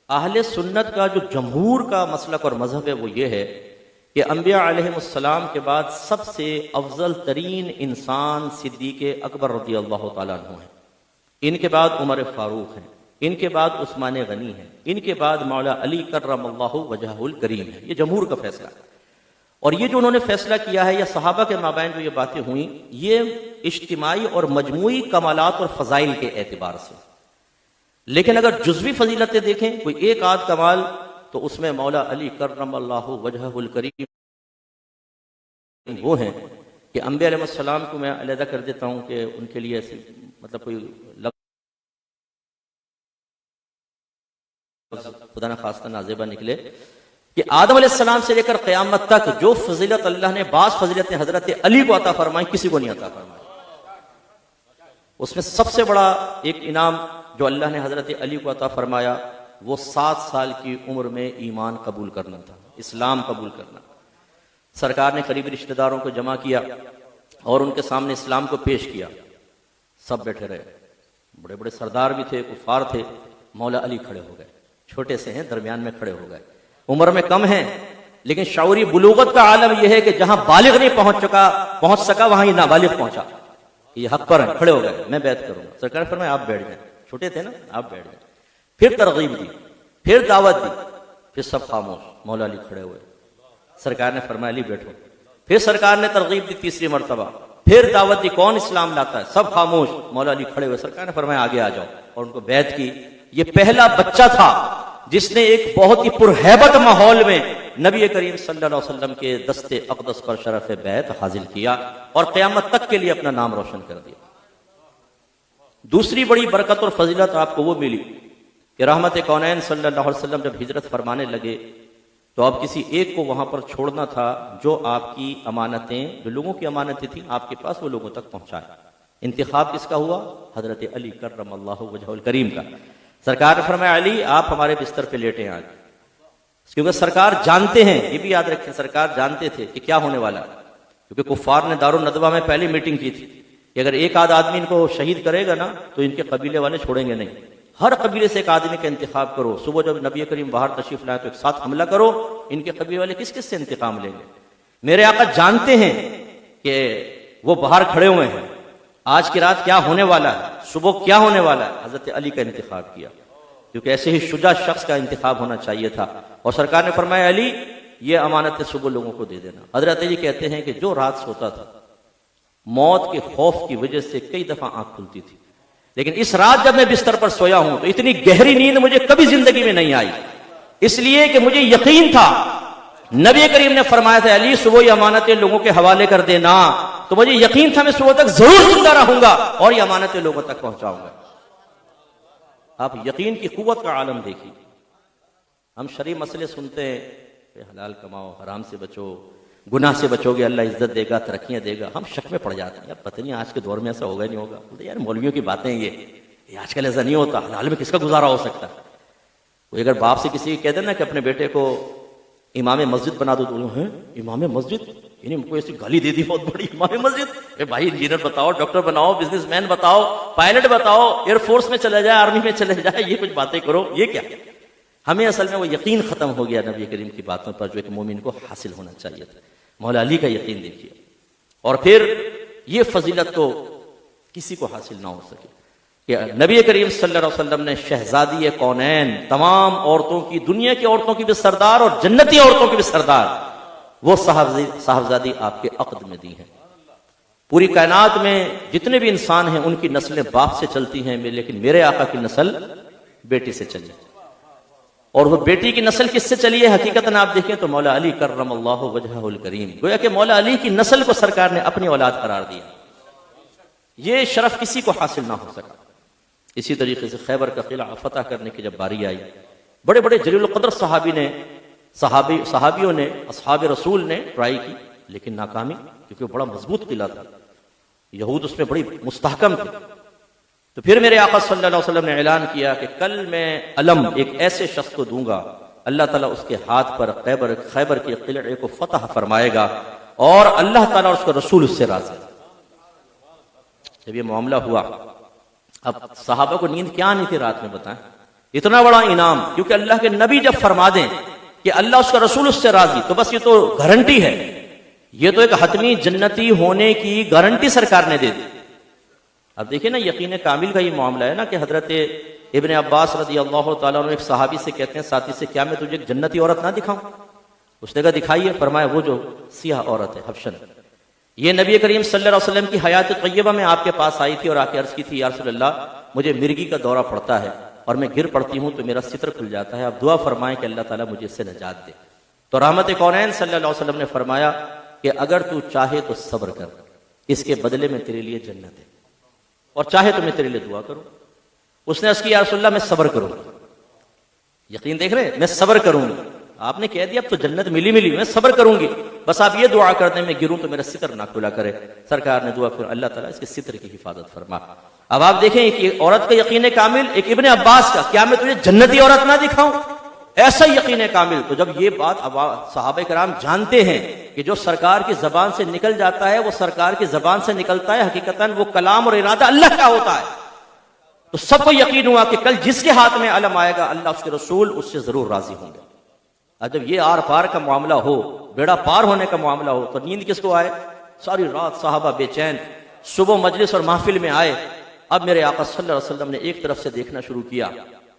اہل سنت کا جو جمہور کا مسلک اور مذہب ہے وہ یہ ہے کہ انبیاء علیہم السلام کے بعد سب سے افضل ترین انسان صدیق اکبر رضی اللہ تعالیٰ عنہ ہیں، ان کے بعد عمر فاروق ہیں، ان کے بعد عثمان غنی ہیں، ان کے بعد مولا علی کرم اللہ وجہہ الکریم ہے۔ یہ جمہور کا فیصلہ ہے، اور یہ جو انہوں نے فیصلہ کیا ہے یا صحابہ کے مابین جو یہ باتیں ہوئیں، یہ اجتماعی اور مجموعی کمالات اور فضائل کے اعتبار سے۔ لیکن اگر جزوی فضیلتیں دیکھیں، کوئی ایک آدھ کمال، تو اس میں مولا علی کرم اللہ وجہہ الکریم وہ ہیں کہ انبیاء علیہ السلام کو میں علیحدہ کر دیتا ہوں کہ ان کے لیے ایسے مطلب کوئی خدا نہ خواستہ نازیبہ نکلے کہ آدم علیہ السلام سے لے کر قیامت تک جو فضیلت اللہ نے بعض فضیلتیں حضرت علی کو عطا فرمائیں کسی کو نہیں عطا فرمائی۔ اس میں سب سے بڑا ایک انعام جو اللہ نے حضرت علی کو عطا فرمایا وہ 7 سال کی عمر میں ایمان قبول کرنا تھا، اسلام قبول کرنا۔ سرکار نے قریبی رشتہ داروں کو جمع کیا اور ان کے سامنے اسلام کو پیش کیا، سب بیٹھے رہے، بڑے بڑے سردار بھی تھے، کفار تھے، مولا علی کھڑے ہو گئے، چھوٹے سے ہیں درمیان میں کھڑے ہو گئے، عمر میں کم ہیں لیکن شعوری بلوغت کا عالم یہ ہے کہ جہاں بالغ نہیں پہنچ سکا وہاں یہ نابالغ پہنچا، یہ حق پر ہیں، کھڑے ہو گئے، میں بیعت کروں گا۔ سرکار نے فرمایا آپ بیٹھ جائیں، چھوٹے تھے نا، آپ بیٹھ جائیں۔ پھر ترغیب دی، پھر دعوت دی، پھر سب خاموش، مولا علی کھڑے ہوئے۔ سرکار نے فرمایا علی بیٹھو، پھر سرکار نے ترغیب دی تیسری مرتبہ، پھر دعوت دی کون اسلام لاتا ہے، سب خاموش، مولا علی کھڑے ہوئے۔ سرکار نے فرمایا آگے آ جاؤ اور ان کو بیعت کی۔ یہ پہلا بچہ تھا جس نے ایک بہت ہی پرہیبت ماحول میں نبی کریم صلی اللہ علیہ وسلم کے دست اقدس پر شرف بیعت حاصل کیا اور قیامت تک کے لیے اپنا نام روشن کر دیا۔ دوسری بڑی برکت اور فضیلت آپ کو وہ ملی کہ رحمت کونین صلی اللہ علیہ وسلم جب ہجرت فرمانے لگے تو اب کسی ایک کو وہاں پر چھوڑنا تھا جو آپ کی امانتیں، جو لوگوں کی امانتیں تھیں آپ کے پاس، وہ لوگوں تک پہنچائے۔ انتخاب کس کا ہوا؟ حضرت علی کرم اللہ وجہہ الکریم کا۔ سرکار نے فرمایا علی آپ ہمارے بستر پہ لیٹے ہیں آج، کیونکہ سرکار جانتے ہیں، یہ بھی یاد رکھیں سرکار جانتے تھے کہ کیا ہونے والا ہے، کیونکہ کفار نے دارالندوہ میں پہلی میٹنگ کی تھی کہ اگر ایک آدھ آدمی ان کو شہید کرے گا نا تو ان کے قبیلے والے چھوڑیں گے نہیں، ہر قبیلے سے ایک آدمی کا انتخاب کرو، صبح جب نبی کریم باہر تشریف لائے تو ایک ساتھ حملہ کرو، ان کے قبیلے والے کس کس سے انتقام لیں گے۔ میرے آقا جانتے ہیں کہ وہ باہر کھڑے ہوئے ہیں، آج کی رات کیا ہونے والا ہے، صبح کیا ہونے والا ہے، حضرت علی کا انتخاب کیا، کیونکہ ایسے ہی شجاع شخص کا انتخاب ہونا چاہیے تھا۔ اور سرکار نے فرمایا علی یہ امانت صبح لوگوں کو دے دینا۔ حضرت علی کہتے ہیں کہ جو رات سوتا تھا موت کے خوف کی وجہ سے کئی دفعہ آنکھ کھلتی تھی، لیکن اس رات جب میں بستر پر سویا ہوں تو اتنی گہری نیند مجھے کبھی زندگی میں نہیں آئی، اس لیے کہ مجھے یقین تھا نبی کریم نے فرمایا تھا علی صبح یہ امانتیں لوگوں کے حوالے کر دینا، تو مجھے یقین تھا میں صبح تک ضرور زندہ رہوں گا اور یہ امانتیں لوگوں تک پہنچاؤں گا۔ آپ یقین کی قوت کا عالم دیکھیے۔ ہم شرعی مسئلے سنتے ہیں کہ حلال کماؤ، حرام سے بچو، گناہ سے بچو گے اللہ عزت دے گا، ترقیاں دے گا، ہم شک میں پڑ جاتے ہیں یار پتہ نہیں آج کے دور میں ایسا ہوگا نہیں ہوگا، بولتے یار مولویوں کی باتیں یہ آج کل ایسا نہیں ہوتا، حلال میں کس کا گزارا ہو سکتا ہے۔ کوئی اگر باپ سے کسی کہہ دے نا کہ اپنے بیٹے کو امام مسجد بنا دو تو ہیں امام مسجد، یعنی ہم کو ایسی گالی دے دی بہت بڑی، امام مسجد، بھائی انجینئر بتاؤ، ڈاکٹر بناؤ، بزنس مین بتاؤ، پائلٹ بتاؤ، ایئر فورس میں چلا جائے، آرمی میں چلے جائے، یہ کچھ باتیں کرو، یہ کیا؟ ہمیں اصل میں وہ یقین ختم ہو گیا نبی کریم کی باتوں پر جو ایک مومن کو حاصل ہونا چاہیے تھا۔ مولا علی کا یقین دیکھیے، اور پھر یہ فضیلت تو کسی کو حاصل نہ ہو سکے کہ نبی کریم صلی اللہ علیہ وسلم نے شہزادی کونین، تمام عورتوں کی، دنیا کی عورتوں کی بھی سردار اور جنتی عورتوں کی بھی سردار، وہ صاحبزادی آپ کے عقد میں دی ہیں۔ پوری کائنات میں جتنے بھی انسان ہیں ان کی نسلیں باپ سے چلتی ہیں، لیکن میرے آقا کی نسل بیٹی سے چلی، اور وہ بیٹی کی نسل کس سے چلی ہے حقیقتاً آپ دیکھیں تو مولا علی کرم اللہ وجہہ الکریم، گویا کہ مولا علی کی نسل کو سرکار نے اپنی اولاد قرار دیا، یہ شرف کسی کو حاصل نہ ہو سکا۔ اسی طریقے سے خیبر کا قلعہ فتح کرنے کی جب باری آئی، بڑے بڑے جلیل القدر صحابیوں نے، اصحاب رسول نے ٹرائی کی لیکن ناکامی، کیونکہ وہ بڑا مضبوط قلعہ تھا، یہود اس میں بڑی مستحکم تھی۔ تو پھر میرے آقا صلی اللہ علیہ وسلم نے اعلان کیا کہ کل میں علم ایک ایسے شخص کو دوں گا اللہ تعالیٰ اس کے ہاتھ پر خیبر کے قلعے کو فتح فرمائے گا اور اللہ تعالیٰ اور اس کا رسول اس سے راضی۔ جب یہ معاملہ ہوا، اب صحابہ کو نیند کیا آنی تھی رات میں بتائیں؟ اتنا بڑا انعام، کیونکہ اللہ کے نبی جب فرما دیں کہ اللہ اس کا رسول اس سے راضی، تو بس یہ تو گارنٹی ہے، یہ تو ایک حتمی جنتی ہونے کی گارنٹی سرکار نے دے دی۔ اب دیکھیں نا، یقین کامل کا یہ معاملہ ہے نا کہ حضرت ابن عباس رضی اللہ تعالیٰ عنہ ایک صحابی سے کہتے ہیں، ساتھی سے، کیا میں تجھے ایک جنتی عورت نہ دکھاؤں؟ اس نے کہا دکھائیے۔ فرمایا وہ جو سیاہ عورت ہے، حبشن، یہ نبی کریم صلی اللہ علیہ وسلم کی حیات طیبہ میں آپ کے پاس آئی تھی اور آ کے عرض کی تھی، یا رسول اللہ مجھے مرگی کا دورہ پڑتا ہے اور میں گر پڑتی ہوں تو میرا ستر کھل جاتا ہے، اب دعا فرمائیں کہ اللہ تعالیٰ مجھے اس سے نجات دے۔ تو رحمت کونین صلی اللہ علیہ وسلم نے فرمایا کہ اگر تو چاہے تو صبر کر، اس کے بدلے میں تیرے لیے جنت ہے، اور چاہے تو میں تیرے لیے دعا کروں۔ اس نے عرض کی، یا رسول اللہ میں صبر کروں، یقین دیکھ رہے ہیں، میں صبر کروں گی۔ آپ نے کہہ دیا اب تو جنت ملی میں صبر کروں گی، بس آپ یہ دعا کر دیں میں گروں تو میرا ستر نہ کھلا کرے۔ سرکار نے دعا کر، اللہ تعالیٰ اس کے ستر کی حفاظت فرما۔ اب آپ دیکھیں ایک عورت کا یقین کامل، ایک ابن عباس کا، کیا میں تجھے جنتی عورت نہ دکھاؤں؟ ایسا یقین کامل۔ تو جب یہ بات صحابہ کرام جانتے ہیں کہ جو سرکار کی زبان سے نکل جاتا ہے وہ سرکار کی زبان سے نکلتا ہے، حقیقتاً وہ کلام اور ارادہ اللہ کا ہوتا ہے، تو سب کو یقین ہوا کہ کل جس کے ہاتھ میں علم آئے گا اللہ اس کے رسول اس سے ضرور راضی ہوں گے۔ اور جب یہ آر پار کا معاملہ ہو، بیڑا پار ہونے کا معاملہ ہو، تو نیند کس کو آئے؟ ساری رات صحابہ بے چین، صبح مجلس اور محفل میں آئے۔ اب میرے آقا صلی اللہ علیہ وسلم نے ایک طرف سے دیکھنا شروع کیا،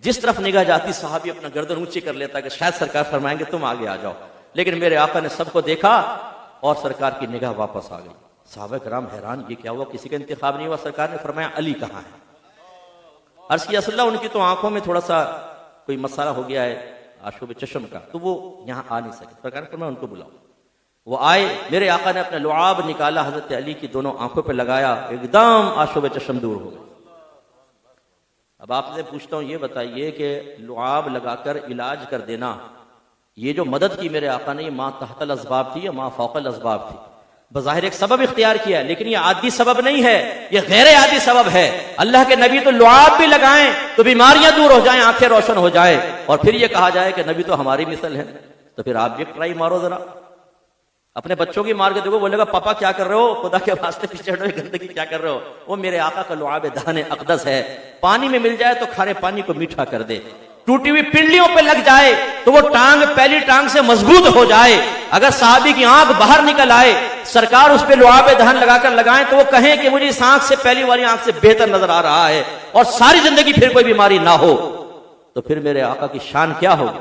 جس طرف نگاہ جاتی صحابی اپنا گردن اونچی کر لیتا کہ شاید سرکار فرمائیں گے تم آگے آ جاؤ، لیکن میرے آقا نے سب کو دیکھا اور سرکار کی نگاہ واپس آ گئی۔ صحابہ کرام حیران، یہ کیا ہوا؟ کسی کا انتخاب نہیں ہوا۔ سرکار نے فرمایا علی کہاں ہے؟ عرض کیا رسول اللہ ان کی تو آنکھوں میں تھوڑا سا کوئی مسئلہ ہو گیا ہے آشوب چشم کا، تو وہ یہاں آ نہیں سکے۔ سرکار نے فرمایا ان کو بلاؤ۔ وہ آئے، میرے آقا نے اپنا لعاب نکالا، حضرت علی کی دونوں آنکھوں پہ لگایا، ایک دم آشوب چشم دور ہو گئے۔ اب آپ سے پوچھتا ہوں، یہ بتائیے کہ لعاب لگا کر علاج کر دینا، یہ جو مدد کی میرے آقا نے، یہ ماں تحت الاسباب تھی یا ماں فوق الاسباب تھی؟ بظاہر ایک سبب اختیار کیا ہے، لیکن یہ عادی سبب نہیں ہے، یہ غیر عادی سبب ہے۔ اللہ کے نبی تو لعاب بھی لگائیں تو بیماریاں دور ہو جائیں، آنکھیں روشن ہو جائیں، اور پھر یہ کہا جائے کہ نبی تو ہماری مثل ہے، تو پھر آپ بھی ٹرائی مارو ذرا، اپنے بچوں کی مار کے دیکھو، بولے گا پاپا کیا کر رہے ہو، خدا کے واسطے پیچھے ہٹو، گندگی کیا کر رہے ہو؟ وہ میرے آقا کا لعاب دہن اقدس ہے، پانی میں مل جائے تو کھارے پانی کو میٹھا کر دے، ٹوٹی ہوئی پنڈلیوں پہ لگ جائے تو وہ ٹانگ پہلی ٹانگ سے مضبوط ہو جائے، اگر صحابی کی آنکھ باہر نکل آئے، سرکار اس پہ لعاب دہن لگا کر لگائیں تو وہ کہیں کہ مجھے اس آنکھ سے پہلی والی آنکھ سے بہتر نظر آ رہا ہے، اور ساری زندگی پھر کوئی بیماری نہ ہو، تو پھر میرے آقا کی شان کیا ہوگی؟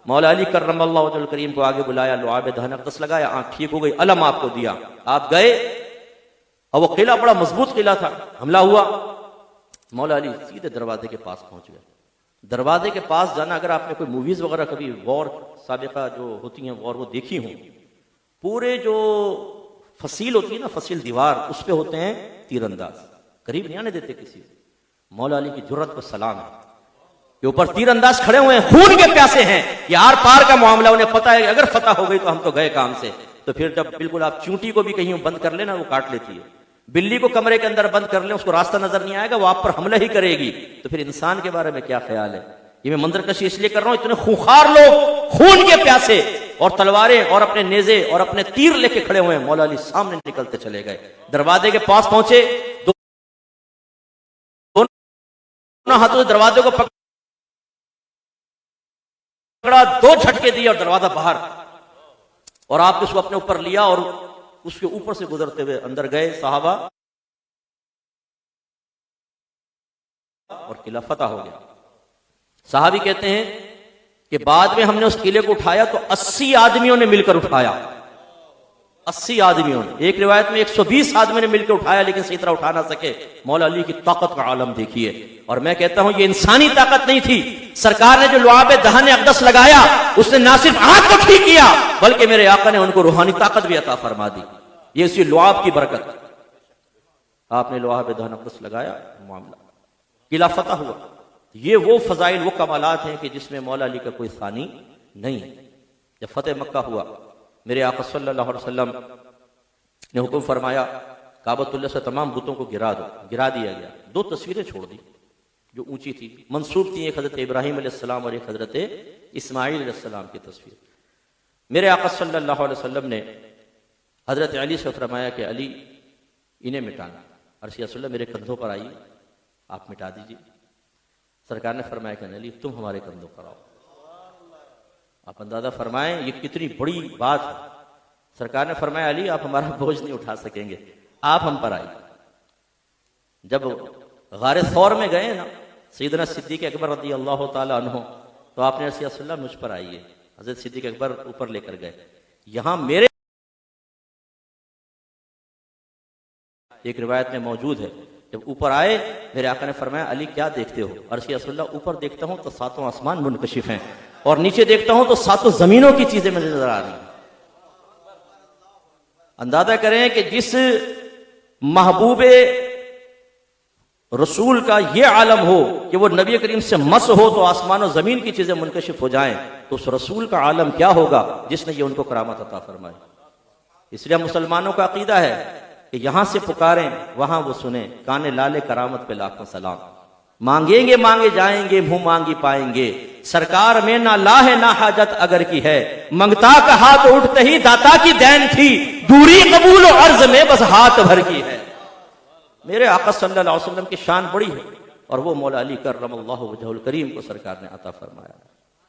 مولا علی کرم اللہ وجہ الکریم کو آگے بلایا، لعاب دہن اقدس لگایا، آنکھ ٹھیک ہو گئی، علم آپ کو دیا، آپ گئے، اور وہ قلعہ بڑا مضبوط قلعہ تھا، حملہ ہوا، مولا علی سیدھے دروازے کے پاس پہنچ گئے۔ دروازے کے پاس جانا، اگر آپ نے کوئی موویز وغیرہ کبھی وار سابقہ جو ہوتی ہیں وار وہ دیکھی ہوں، پورے جو فصیل ہوتی ہے نا، فصیل دیوار، اس پہ ہوتے ہیں تیر انداز، قریب نہیں آنے دیتے کسی کو۔ مولا علی کی جرت کو سلام ہے، یہ اوپر تیر انداز کھڑے ہوئے ہیں، خون کے پیاسے ہیں، یہ آر پار کا معاملہ، انہیں پتا ہے اگر فتح ہو گئی تو ہم تو گئے کام سے۔ تو پھر جب بالکل آپ چونٹی کو بھی کہیں بند کر لینا وہ کاٹ لیتی ہے، بلی کو کمرے کے اندر بند کر لیں، اس کو راستہ نظر نہیں آئے گا، وہ آپ پر حملہ ہی کرے گی، تو پھر انسان کے بارے میں کیا خیال ہے؟ یہ میں منظر کشی اس لیے کر رہا ہوں، اتنے خونخوار لوگ، خون کے پیاسے، اور تلواریں اور اپنے نیزے اور اپنے تیر لے کے کھڑے ہوئے ہیں۔ مولا علی سامنے نکلتے چلے گئے، دروازے کے پاس پہنچے، دونوں ہاتھوں سے دروازے کو پکڑا، دو جھٹکے دیے اور دروازہ باہر، اور آپ اس کو اپنے اوپر لیا اور اس کے اوپر سے گزرتے ہوئے اندر گئے صحابہ، اور قلعہ فتح ہو گیا۔ صحابی کہتے ہیں کہ بعد میں ہم نے اس قلعے کو اٹھایا تو 80 آدمیوں نے مل کر اٹھایا، 80 آدمیوں نے، ایک روایت میں 120 آدمیوں نے مل کر اٹھایا، لیکن صحیح طرح اٹھا نہ سکے۔ مولا علی کی طاقت کا عالم دیکھیے، اور میں کہتا ہوں یہ انسانی طاقت نہیں تھی، سرکار نے جو لعاب دہن اقدس لگایا اس نے نہ صرف آنکھ کو ٹھیک کیا بلکہ میرے آقا نے ان کو روحانی طاقت بھی عطا فرما دی، یہ اسی لعاب کی برکت۔ آپ نے لعاب دہن اقدس لگایا، معاملہ قلعہ فتح ہوا۔ یہ وہ فضائل، وہ کمالات ہیں کہ جس میں مولا علی کا کوئی ثانی نہیں ہے۔ جب فتح مکہ ہوا، میرے آقا صلی اللہ علیہ وسلم نے حکم فرمایا کعبۃ اللہ سے تمام بتوں کو گرا دو، گرا دیا گیا، دو تصویریں چھوڑ دی جو اونچی تھی، منسوب تھی، ایک حضرت ابراہیم علیہ السلام اور ایک حضرت اسماعیل علیہ السلام کی تصویر۔ میرے آقا صلی اللہ علیہ وسلم نے حضرت علی سے فرمایا کہ علی انہیں مٹانا، عرض یا رسول اللہ میرے کندھوں پر آئیے، آپ مٹا دیجیے۔ سرکار نے فرمایا کہ علی تم ہمارے کندھوں پر آؤ. آپ اندازہ فرمائیں یہ کتنی بڑی بات ہے. سرکار نے فرمایا علی آپ ہمارا بوجھ نہیں اٹھا سکیں گے, آپ ہم پر آئیے. جب غار ثور میں گئے نا سیدنا صدیق اکبر رضی اللہ تعالی عنہ, تو آپ نے رسول اللہ مجھ پر آئیے. حضرت صدیق اکبر اوپر لے کر گئے. یہاں میرے ایک روایت میں موجود ہے, جب اوپر آئے میرے آقا نے فرمایا علی کیا دیکھتے ہو؟ عرض کیا رسول اللہ اوپر دیکھتا ہوں تو ساتوں آسمان منکشف ہیں, اور نیچے دیکھتا ہوں تو ساتوں زمینوں کی چیزیں مجھے نظر آ رہی ہیں. اندازہ کریں کہ جس محبوب رسول کا یہ عالم ہو کہ وہ نبی کریم سے مس ہو تو آسمان و زمین کی چیزیں منکشف ہو جائیں, تو اس رسول کا عالم کیا ہوگا جس نے یہ ان کو کرامت عطا فرمائی. اس لیے مسلمانوں کا عقیدہ ہے کہ یہاں سے پکاریں وہاں وہ سنیں, کانے لالے کرامت پہ لاکھوں سلام. مانگیں گے مانگے جائیں گے, منہ مانگی پائیں گے. سرکار میں نہ لا ہے نہ حاجت اگر کی ہے, منگتا کا ہاتھ اٹھتے ہی داتا کی دین تھی, دوری قبول و عرض میں بس ہاتھ بھر کی ہے. میرے آقا صلی اللہ علیہ وسلم کی شان بڑی ہے, اور وہ مولا علی کرم اللہ وجہہ الکریم کو سرکار نے عطا فرمایا.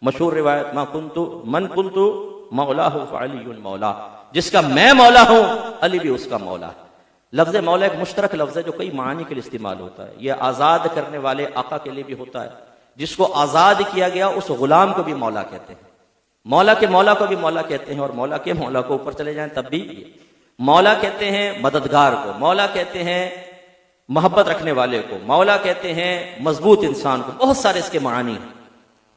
مشہور روایت من کنت مولاہ فعلی مولا, جس کا میں مولا ہوں علی بھی اس کا مولا ہے. لفظ مولا ایک مشترک لفظ ہے جو کئی معانی کے لیے استعمال ہوتا ہے. یہ آزاد کرنے والے آقا کے لیے بھی ہوتا ہے. جس کو آزاد کیا گیا اس غلام کو بھی مولا کہتے ہیں. مولا کے مولا کو بھی مولا کہتے ہیں, اور مولا کے مولا کو اوپر چلے جائیں تب بھی مولا کہتے ہیں. مددگار کو مولا کہتے ہیں, محبت رکھنے والے کو مولا کہتے ہیں, مضبوط انسان کو. بہت سارے اس کے معانی ہیں.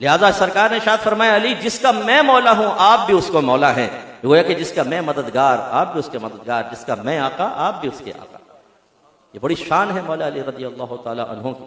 لہذا سرکار نے ارشاد فرمایا علی جس کا میں مولا ہوں آپ بھی اس کو مولا ہیں. گویا کہ جس کا میں مددگار آپ بھی اس کے مددگار, جس کا میں آقا آپ بھی اس کے آقا. یہ بڑی شان ہے مولا علی رضی اللہ تعالی عنہ کی.